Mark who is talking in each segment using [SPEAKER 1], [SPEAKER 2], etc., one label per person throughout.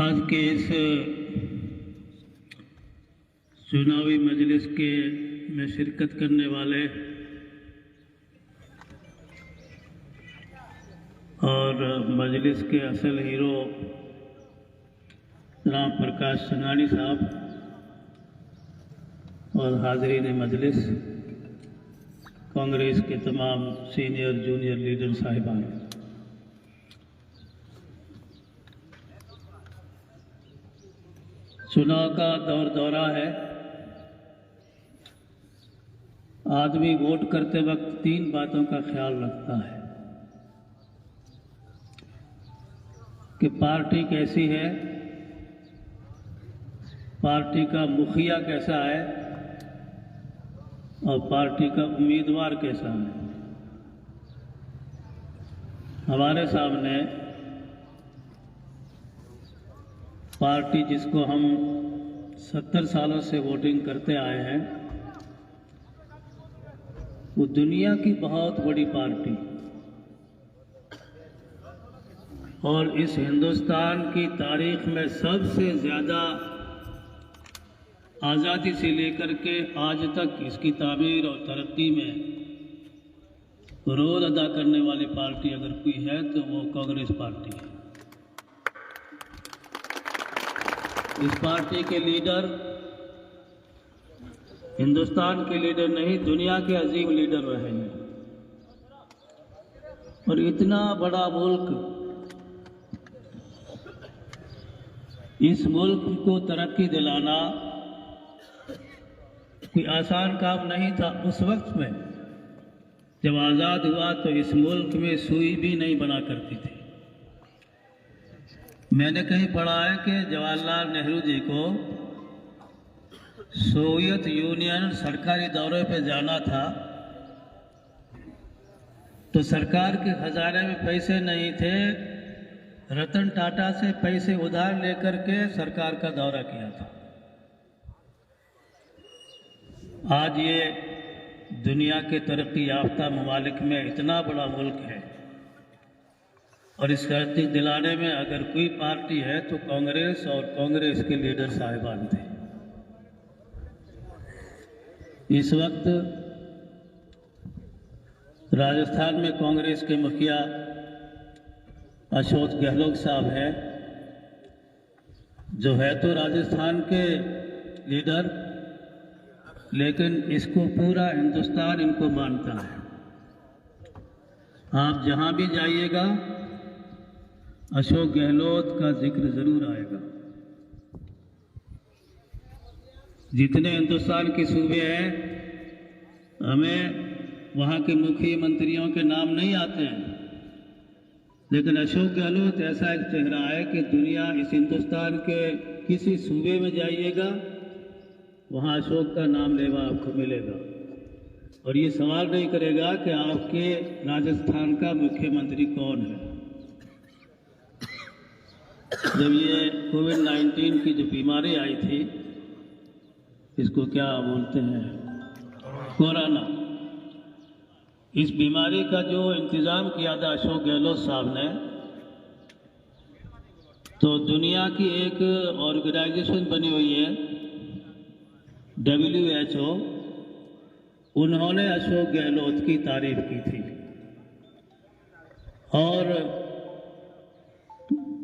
[SPEAKER 1] आज के इस चुनावी मजलिस में शिरकत करने वाले और मजलिस के असल हीरो राम प्रकाश संघानी साहब और हाज़रीन मजलिस कांग्रेस के तमाम सीनियर जूनियर लीडर साहिबान, चुनाव का दौरा है। आदमी वोट करते वक्त 3 बातों का ख्याल रखता है कि पार्टी कैसी है, पार्टी का मुखिया कैसा है और पार्टी का उम्मीदवार कैसा है। हमारे सामने पार्टी जिसको हम 70 सालों से वोटिंग करते आए हैं, वो दुनिया की बहुत बड़ी पार्टी और इस हिंदुस्तान की तारीख में सबसे ज़्यादा आज़ादी से लेकर के आज तक इसकी तामीर और तरक्की में रोल अदा करने वाली पार्टी अगर कोई है तो वो कांग्रेस पार्टी है। इस पार्टी के लीडर हिंदुस्तान के लीडर नहीं, दुनिया के अजीम लीडर रहे हैं। और इतना बड़ा मुल्क, इस मुल्क को तरक्की दिलाना कोई आसान काम नहीं था। उस वक्त में जब आज़ाद हुआ तो इस मुल्क में सुई भी नहीं बना करती थी। मैंने कहीं पढ़ा है कि जवाहरलाल नेहरू जी को सोवियत यूनियन सरकारी दौरे पे जाना था तो सरकार के खजाने में पैसे नहीं थे, रतन टाटा से पैसे उधार लेकर के सरकार का दौरा किया था। आज ये दुनिया के तरक्की याफ्ता ममालिक में इतना बड़ा मुल्क है और इस तरक्की दिलाने में अगर कोई पार्टी है तो कांग्रेस और कांग्रेस के लीडर साहिबान थे। इस वक्त राजस्थान में कांग्रेस के मुखिया अशोक गहलोत साहब हैं, जो है तो राजस्थान के लीडर, लेकिन इसको पूरा हिंदुस्तान इनको मानता है। आप जहां भी जाइएगा अशोक गहलोत का जिक्र जरूर आएगा। जितने हिंदुस्तान के सूबे हैं, हमें वहाँ के मुख्यमंत्रियों के नाम नहीं आते हैं, लेकिन अशोक गहलोत ऐसा एक चेहरा है कि दुनिया, इस हिंदुस्तान के किसी सूबे में जाइएगा वहाँ अशोक का नाम लेवा आपको मिलेगा और ये सवाल नहीं करेगा कि आपके राजस्थान का मुख्यमंत्री कौन है। जब ये कोविड-19 की जो बीमारी आई थी, इसको क्या बोलते हैं, कोरोना, इस बीमारी का जो इंतज़ाम किया था अशोक गहलोत साहब ने, तो दुनिया की एक ऑर्गेनाइजेशन बनी हुई है WHO, उन्होंने अशोक गहलोत की तारीफ की थी और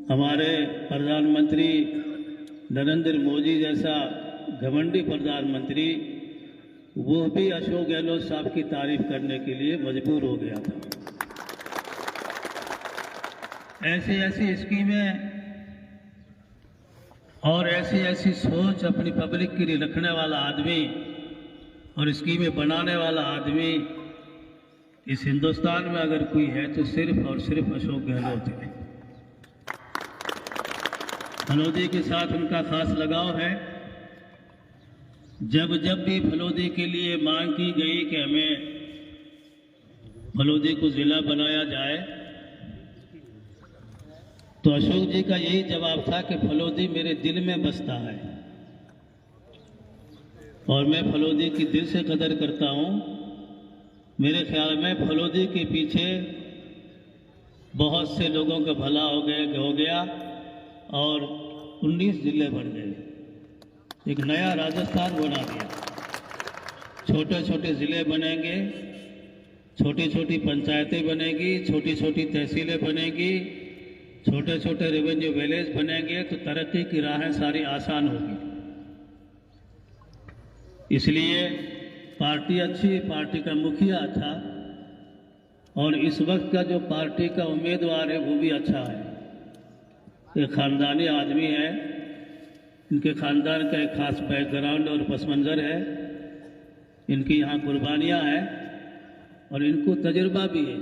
[SPEAKER 1] हमारे प्रधानमंत्री नरेंद्र मोदी जैसा घमंडी प्रधानमंत्री, वो भी अशोक गहलोत साहब की तारीफ करने के लिए मजबूर हो गया था। ऐसी ऐसी स्कीमें और ऐसी ऐसी सोच अपनी पब्लिक के लिए रखने वाला आदमी और स्कीमें बनाने वाला आदमी इस हिंदुस्तान में अगर कोई है तो सिर्फ और सिर्फ अशोक गहलोत है। फलोदी के साथ उनका खास लगाव है। जब जब भी फलोदी के लिए मांग की गई कि हमें फलोदी को जिला बनाया जाए, तो अशोक जी का यही जवाब था कि फलोदी मेरे दिल में बसता है और मैं फलोदी की दिल से कदर करता हूँ। मेरे ख्याल में फलोदी के पीछे बहुत से लोगों का भला हो गया और 19 जिले बन गए। एक नया राजस्थान बना दिया। छोटे छोटे ज़िले बनेंगे, छोटी छोटी पंचायतें बनेगी, छोटी छोटी तहसीलें बनेगी, छोटे छोटे रेवेन्यू विलेज बनेंगे, तो तरक्की की राहें सारी आसान होगी। इसलिए पार्टी अच्छी, पार्टी का मुखिया अच्छा, और इस वक्त का जो पार्टी का उम्मीदवार है वो भी अच्छा है। ये खानदानी आदमी है, इनके खानदान का एक खास बैकग्राउंड और पस मंज़र है, इनकी यहाँ कुर्बानियाँ हैं और इनको तजुर्बा भी है।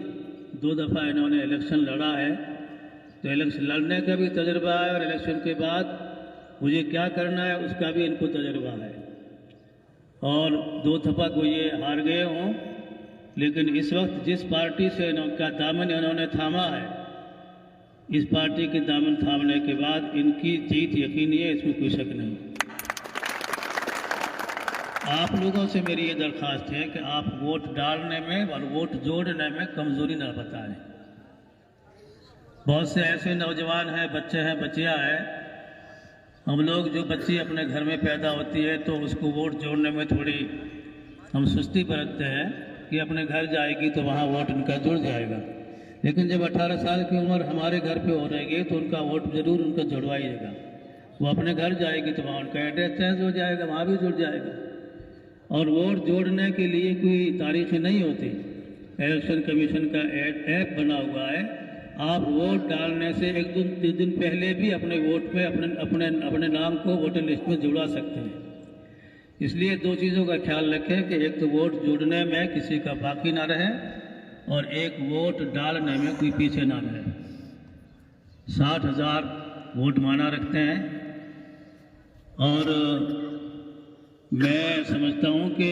[SPEAKER 1] 2 दफ़ा इन्होंने इलेक्शन लड़ा है, तो इलेक्शन लड़ने का भी तजुर्बा है और इलेक्शन के बाद मुझे क्या करना है उसका भी इनको तजुर्बा है। और 2 दफ़ा को ये हार गए हों, लेकिन इस वक्त जिस पार्टी से इनका दामन इन्होंने थामा है, इस पार्टी के दामन थामने के बाद इनकी जीत यकीनी है, इसमें कोई शक नहीं। आप लोगों से मेरी ये दरख्वास्त है कि आप वोट डालने में और वोट जोड़ने में कमज़ोरी ना बताएं। बहुत से ऐसे नौजवान हैं, बच्चे हैं, बच्चियां हैं, हम लोग जो बच्ची अपने घर में पैदा होती है तो उसको वोट जोड़ने में थोड़ी हम सुस्ती बरतते हैं कि अपने घर जाएगी तो वहाँ वोट उनका जुड़ जाएगा। लेकिन जब 18 साल की उम्र हमारे घर पे हो रहेगी तो उनका वोट जरूर उनका जुड़वाइएगा। वो अपने घर जाएगी तो वहाँ उनका एड्रेस चेंज हो जाएगा, वहाँ भी जुड़ जाएगा। और वोट जोड़ने के लिए कोई तारीखें नहीं होती। इलेक्शन कमीशन का ऐप बना हुआ है, आप वोट डालने से 1 दिन पहले भी अपने वोट में अपने नाम को वोटर लिस्ट में जुड़ा सकते हैं। इसलिए 2 चीज़ों का ख्याल रखें कि एक तो वोट जोड़ने में किसी का बाकी ना रहे और एक वोट डालने में कोई पीछे ना रहे। 60,000 वोट माना रखते हैं और मैं समझता हूँ कि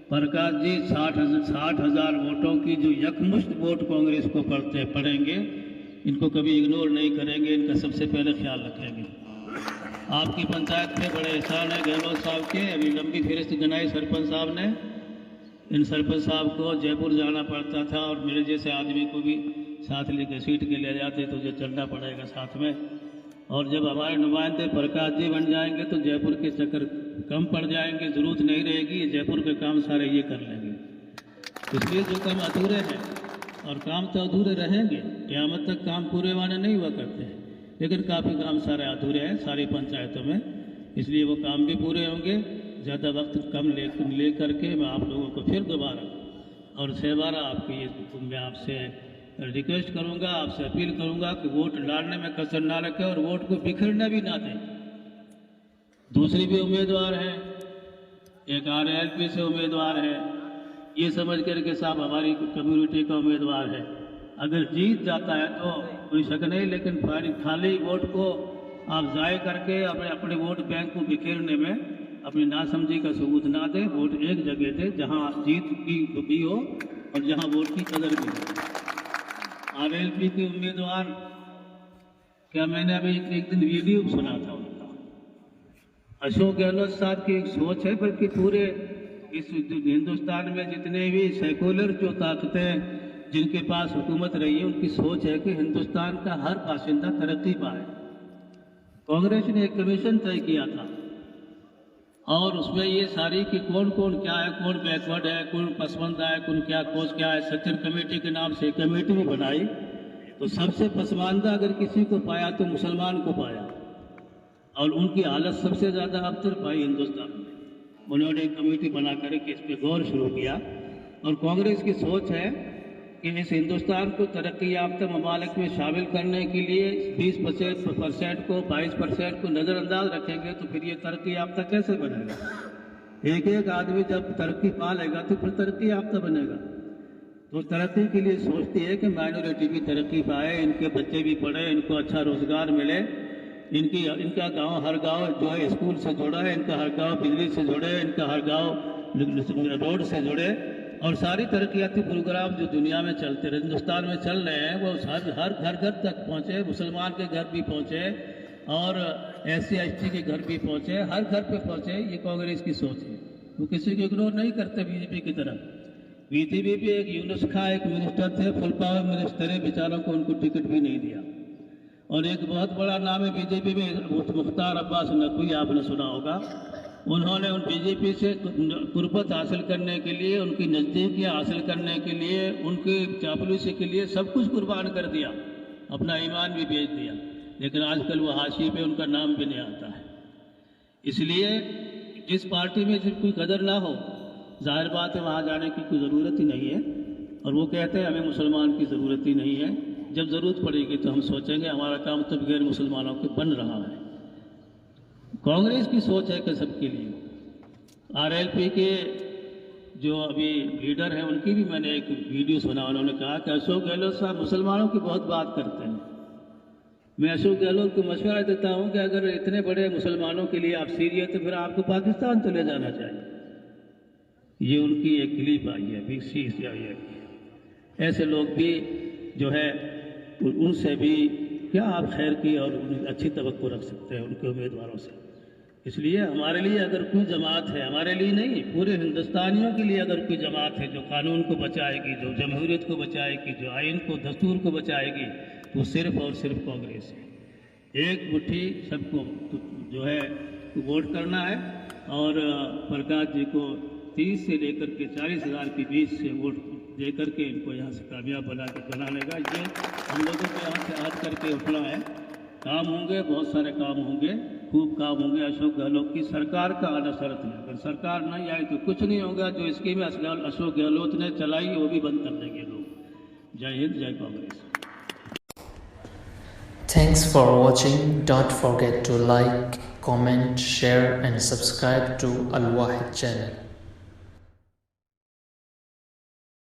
[SPEAKER 1] प्रकाश जी 60,000 वोटों की जो यकमुश्त वोट कांग्रेस को पड़ेंगे, इनको कभी इग्नोर नहीं करेंगे, इनका सबसे पहले ख्याल रखेंगे। आपकी पंचायत में बड़े एहसान है गहलोत साहब के, अभी लंबी फहरिस्त गिनाई सरपंच साहब ने। इन सरपंच साहब को जयपुर जाना पड़ता था और मेरे जैसे आदमी को भी साथ लेकर सीट के ले जाते तो जो चलना पड़ेगा साथ में। और जब हमारे नुमाइंदे प्रकाश जी बन जाएंगे तो जयपुर के चक्कर कम पड़ जाएंगे, ज़रूरत नहीं रहेगी, जयपुर के काम सारे ये कर लेंगे। इसलिए जो काम अधूरे हैं, और काम तो अधूरे रहेंगे, क़यामत तक काम पूरे वाले नहीं हुआ करते हैं, लेकिन काफ़ी काम सारे अधूरे हैं सारी पंचायतों में, इसलिए वो काम भी पूरे होंगे। ज़्यादा वक्त कम ले करके मैं आप लोगों को फिर दोबारा और सेवारा आपकी ये मैं आपसे रिक्वेस्ट करूंगा, आपसे अपील करूंगा कि वोट डालने में कसर ना रखें और वोट को बिखरने भी ना दें। दूसरी भी उम्मीदवार हैं, एक RLP से उम्मीदवार है, ये समझ करके साहब हमारी कम्युनिटी का उम्मीदवार है, अगर जीत जाता है तो कोई शक नहीं, लेकिन खाली वोट को आप ज़ाय करके अपने वोट बैंक को बिखेरने में अपनी नासमझी का सबूत ना दें। वोट एक जगह दे जहाँ जीत की भी हो और जहाँ वोट की कदर भी हो। RLP के उम्मीदवार, क्या मैंने अभी एक दिन वीडियो सुना था उनका, अशोक गहलोत साहब की एक सोच है, बल्कि पूरे इस हिंदुस्तान में जितने भी सेकुलर जो ताकतें जिनके पास हुकूमत रही है, उनकी सोच है कि हिंदुस्तान का हर बाशिंदा तरक्की पाए। कांग्रेस ने एक कमीशन तय किया था और उसमें ये सारी कि कौन कौन क्या है, कौन बैकवर्ड है, कौन पसमानदा है, कौन क्या कोच क्या है, सच्चर कमेटी के नाम से कमेटी भी बनाई। तो सबसे पसमानदा अगर किसी को पाया तो मुसलमान को पाया, और उनकी हालत सबसे ज़्यादा अबतर पाई हिंदुस्तान में। उन्होंने एक कमेटी बना करके इस पर गौर शुरू किया और कांग्रेस की सोच है कि इस हिंदुस्तान को तरक्की याफ्ता ममालिक में शामिल करने के लिए 20% को 22% को नज़रअंदाज रखेंगे तो फिर ये तरक्की याफ्ता कैसे बनेगा। एक एक आदमी जब तरक्की पा लेगा तो फिर तरक्की याफ्ता बनेगा। तो तरक्की के लिए सोचती है कि माइनॉरिटी भी तरक्की पाए, इनके बच्चे भी पढ़े, इनको अच्छा रोजगार मिले, इनका गांव हर गांव जो है स्कूल से जुड़ा है, इनका हर गांव बिजली से जुड़े, इनका हर गांव रोड से जुड़े, और सारी तरक्याती प्रोग्राम जो दुनिया में चलते रहे, हिंदुस्तान में चल रहे हैं, वो हर घर तक पहुँचे, मुसलमान के घर भी पहुँचे और SC ST के घर भी पहुँचे, हर घर पे पहुँचे। ये कांग्रेस की सोच है, वो किसी को इग्नोर नहीं करते BJP की तरह। BJP भी एक यूनुस खां एक मिनिस्टर थे, फुल पावर मिनिस्टर है, बेचारों को उनको टिकट भी नहीं दिया। और एक बहुत बड़ा नाम है बीजेपी में मुख्तार अब्बास नकवी, आपने सुना होगा। उन्होंने उन बीजेपी से कुर्बत हासिल करने के लिए, उनकी नज़दीकियाँ हासिल करने के लिए, उनकी चापलूसी के लिए सब कुछ कुर्बान कर दिया, अपना ईमान भी बेच दिया, लेकिन आजकल वो हाशिए पे उनका नाम भी नहीं आता है। इसलिए जिस पार्टी में जिस कोई कदर ना हो, जाहिर बात है वहाँ जाने की कोई ज़रूरत ही नहीं है। और वो कहते हैं हमें मुसलमान की ज़रूरत ही नहीं है, जब ज़रूरत पड़ेगी तो हम सोचेंगे, हमारा काम तो गैर मुसलमानों के बन रहा है। कांग्रेस की सोच है कि सबके लिए। आरएलपी के जो अभी लीडर हैं उनकी भी मैंने एक वीडियो सुना, उन्होंने कहा कि अशोक गहलोत साहब मुसलमानों की बहुत बात करते हैं। मैं अशोक गहलोत को मशवरा देता हूं कि अगर इतने बड़े मुसलमानों के लिए आप सीरियस, तो फिर आपको पाकिस्तान चले जाना चाहिए। ये उनकी एक क्लिप आई है, BBC से आई है। ऐसे लोग भी जो है उनसे भी क्या आप खैर की और अच्छी तवक्को रख सकते हैं उनके उम्मीदवारों से। इसलिए हमारे लिए अगर कोई जमात है, हमारे लिए नहीं, पूरे हिंदुस्तानियों के लिए अगर कोई जमात है जो कानून को बचाएगी, जो जमहूरियत को बचाएगी, जो आइन को, दस्तूर को बचाएगी, तो सिर्फ और सिर्फ कांग्रेस है। एक मुट्ठी सबको जो है वोट करना है और प्रकाश जी को 30 से लेकर के 40,000 के बीच से वोट दे करके इनको यहाँ से कामयाब बनाने का, ये हम लोगों को यहाँ से हाथ करके उठना है। काम होंगे, बहुत सारे काम होंगे, खूब काम होंगे। अशोक गहलोत की सरकार का आना शर्त है, अगर सरकार नहीं आई तो कुछ नहीं होगा। जो स्कीमें अशोक गहलोत ने चलाई वो भी बंद कर देंगे लोग। जय हिंद, जय Congress.
[SPEAKER 2] Thanks for watching. Don't forget to like, comment, share and subscribe to Al Wahid channel.